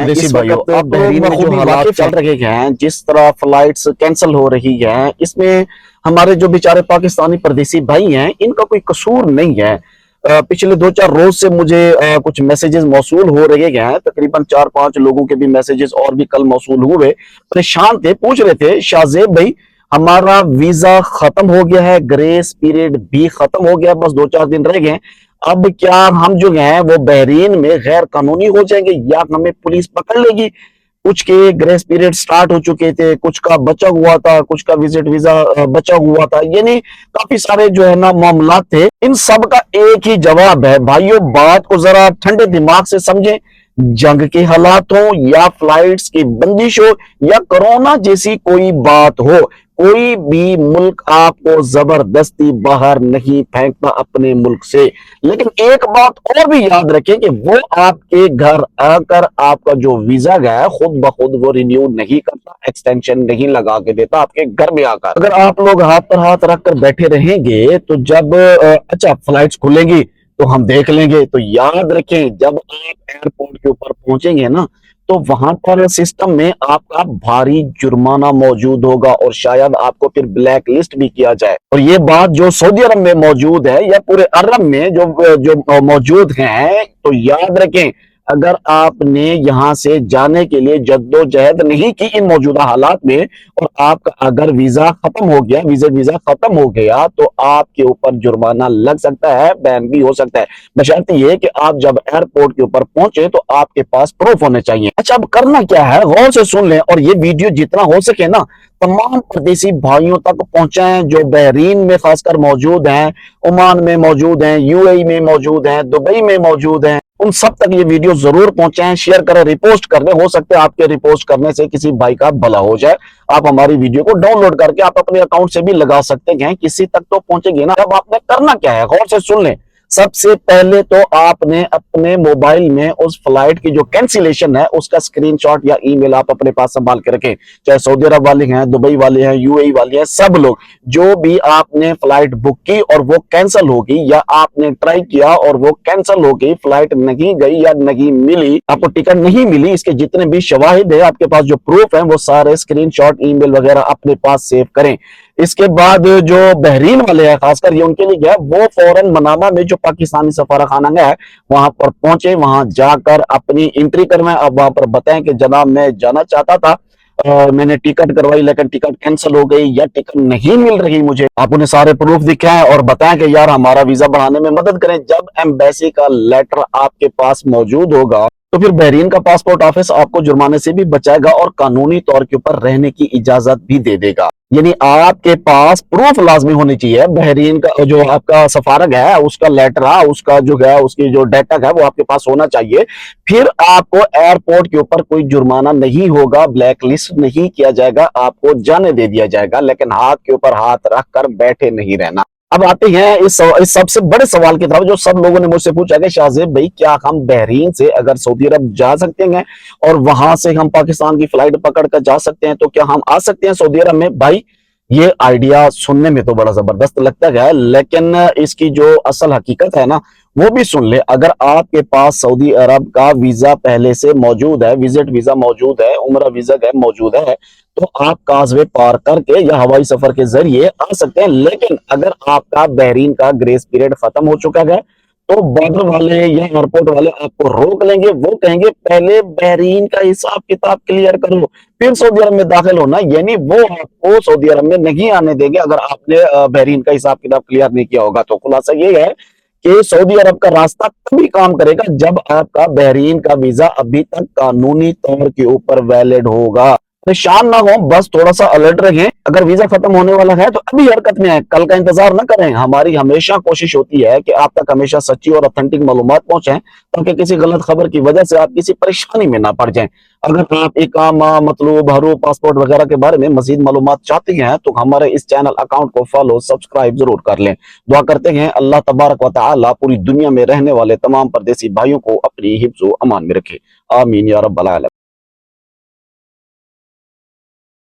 परदेसी इस भाइयों, वक्त आप बहरीन में जो हालात चल रहे हैं, जिस तरह फ्लाइट्स कैंसिल हो रही हैं, इसमें हमारे जो बेचारे पाकिस्तानी परदेसी भाई हैं, इनका कोई कसूर नहीं है। पिछले 2-4 रोज से मुझे कुछ मैसेजेस मौसूल हो रहे हैं, तकरीबन 4-5 लोगों के भी मैसेजेस और भी कल मौसूल हुए। परेशान थे, पूछ रहे थे, शाहजेब भाई हमारा वीजा खत्म हो गया है, ग्रेस पीरियड भी खत्म हो गया, बस 2-4 दिन रह गए, अब क्या हम जो हैं वो बहरीन में गैर कानूनी हो जाएंगे या हमें पुलिस पकड़ लेगी? कुछ के ग्रेस पीरियड स्टार्ट हो चुके थे, कुछ का बचा हुआ था, कुछ का विजिट वीजा बचा हुआ था, यानी काफी सारे जो है ना मामला थे। इन सब का एक ही जवाब है भाइयों, बात को जरा ठंडे दिमाग से समझें। जंग के हालात हो या फ्लाइट्स की बंदिश हो या कोरोना जैसी कोई बात हो, कोई भी मुल्क आपको जबरदस्ती बाहर नहीं फेंकता अपने मुल्क से। लेकिन एक बात और भी याद रखें कि वो आपके घर आकर आपका जो वीजा गया खुद ब खुद वो रिन्यू नहीं करता, एक्सटेंशन नहीं लगा के देता आपके घर में आकर। अगर आप लोग हाथ पर हाथ रखकर बैठे रहेंगे तो जब अच्छा फ्लाइट्स खुलेंगी तो हम देख लेंगे, तो याद रखें जब आप एयरपोर्ट के ऊपर पहुंचेंगे ना, तो वहां पर सिस्टम में आपका भारी जुर्माना मौजूद होगा और शायद आपको फिर ब्लैक लिस्ट भी किया जाए। और ये बात जो सऊदी अरब में मौजूद है या पूरे अरब में जो जो मौजूद हैं, तो याद रखें अगर आपने यहां से जाने के लिए जद्दोजहद नहीं की इन मौजूदा हालात में, और आपका अगर वीजा खत्म हो गया, विजिट वीजा खत्म हो गया, तो आपके ऊपर जुर्माना लग सकता है, बैन भी हो सकता है। बशर्ते ये कि आप जब एयरपोर्ट के ऊपर पहुंचे तो आपके पास प्रूफ होने चाहिए। अच्छा, अब करना क्या है, गौर से सुन लें और ये वीडियो जितना हो सके ना तमाम परदेसी भाइयों तक पहुंचाएं जो बहरीन में खासकर मौजूद हैं, ओमान में मौजूद हैं, यूएई में मौजूद हैं, दुबई में मौजूद हैं। उन सब तक ये वीडियो जरूर पहुंचाएं, शेयर करें, रिपोस्ट कर दें। हो सकता है आपके रिपोस्ट करने से किसी भाई का भला हो जाए। आप हमारी वीडियो को डाउनलोड करके आप अपने अकाउंट से भी लगा सकते हैं, किसी तक तो पहुंचेगी ना। अब आपने करना क्या है, गौर से सुन लें। सबसे पहले तो आपने अपने मोबाइल में उस फ्लाइट की जो कैंसिलेशन है उसका स्क्रीनशॉट या ईमेल आप अपने पास संभाल के रखें। चाहे सऊदी अरब वाले हैं, दुबई वाले हैं, यूएई वाले हैं, सब लोग जो भी आपने फ्लाइट बुक की और वो कैंसिल हो गई, या आपने ट्राई किया और वो कैंसिल हो गई, फ्लाइट नहीं गई या नहीं मिली, आपको टिकट नहीं मिली, इसके जितने भी शवाहिद है आपके पास, जो प्रूफ है, वो सारे स्क्रीनशॉट ईमेल वगैरह अपने पास सेव करें। इसके बाद जो बहरीन वाले हैं खासकर, ये उनके लिए गया, वो फौरन मनामा में जो पाकिस्तानी सफारा खाना है वहां पर पहुंचे, वहां जाकर अपनी एंट्री करवाएं। अब वहां पर बताएं कि जनाब मैं जाना चाहता था, मैंने टिकट करवाई लेकिन टिकट कैंसिल हो गई या टिकट नहीं मिल रही मुझे। आप उन्हें सारे प्रूफ दिखाएं और बताएं कि यार हमारा वीजा बढ़ाने में मदद करें। जब एम्बेसी का लेटर आपके पास मौजूद होगा तो फिर बहरीन का पासपोर्ट ऑफिस आपको जुर्माने से भी बचाएगा और कानूनी तौर के ऊपर रहने की इजाजत भी दे देगा। यानी आपके पास प्रूफ लाजमी होनी चाहिए। बहरीन का जो आपका सफारत है उसका लेटर है, उसका जो है उसकी जो डाटा है वो आपके पास होना चाहिए। फिर आपको एयरपोर्ट के ऊपर कोई जुर्माना नहीं होगा, ब्लैक लिस्ट नहीं किया जाएगा, आपको जाने दे दिया जाएगा। लेकिन हाथ के ऊपर हाथ रखकर बैठे नहीं रहना। अब आते हैं इस सबसे बड़े सवाल की तरफ जो सब लोगों ने मुझसे पूछा कि शाहजेब भाई क्या हम बहरीन से अगर सऊदी अरब जा सकते हैं और वहां से हम पाकिस्तान की फ्लाइट पकड़ कर जा सकते हैं, तो क्या हम आ सकते हैं सऊदी अरब में? भाई ये आइडिया सुनने में तो बड़ा जबरदस्त लगता है, लेकिन इसकी जो असल हकीकत है ना वो भी सुन ले। अगर आपके पास सऊदी अरब का वीजा पहले से मौजूद है, विजिट वीजा मौजूद है, उम्रा वीजा मौजूद है, तो आप काजवे पार करके या हवाई सफर के जरिए आ सकते हैं। लेकिन अगर आपका बहरीन का ग्रेस पीरियड खत्म हो चुका है तो बॉर्डर वाले या एयरपोर्ट वाले आपको रोक लेंगे। वो कहेंगे पहले बहरीन का हिसाब किताब क्लियर करो फिर सऊदी अरब में दाखिल होना, यानी वो आपको सऊदी अरब में नहीं आने देंगे अगर आपने बहरीन का हिसाब किताब क्लियर नहीं किया होगा। तो खुलासा ये है कि सऊदी अरब का रास्ता तभी काम करेगा जब आपका बहरीन का वीजा अभी तक कानूनी तौर के ऊपर वैलिड होगा। परेशान ना हो, बस थोड़ा सा अलर्ट रहें। अगर वीजा खत्म होने वाला है तो अभी हरकत में आए, कल का इंतजार ना करें। हमारी हमेशा कोशिश होती है कि आप तक हमेशा सच्ची और ऑथेंटिक मालूमात पहुंचे, ताकि किसी गलत खबर की वजह से आप किसी परेशानी में ना पड़ जाएं। अगर आप इकामा, मतलब हरू, पासपोर्ट वगैरह के बारे में मजीद मालूमात चाहते हैं तो हमारे इस चैनल अकाउंट को फॉलो, सब्सक्राइब जरूर कर लें। दुआ करते हैं अल्लाह तबारक व तआला पूरी दुनिया में रहने वाले तमाम परदेसी भाइयों को अपनी हिफ्ज़ व अमान में रखे। आमीन या रब्बल आलमीन।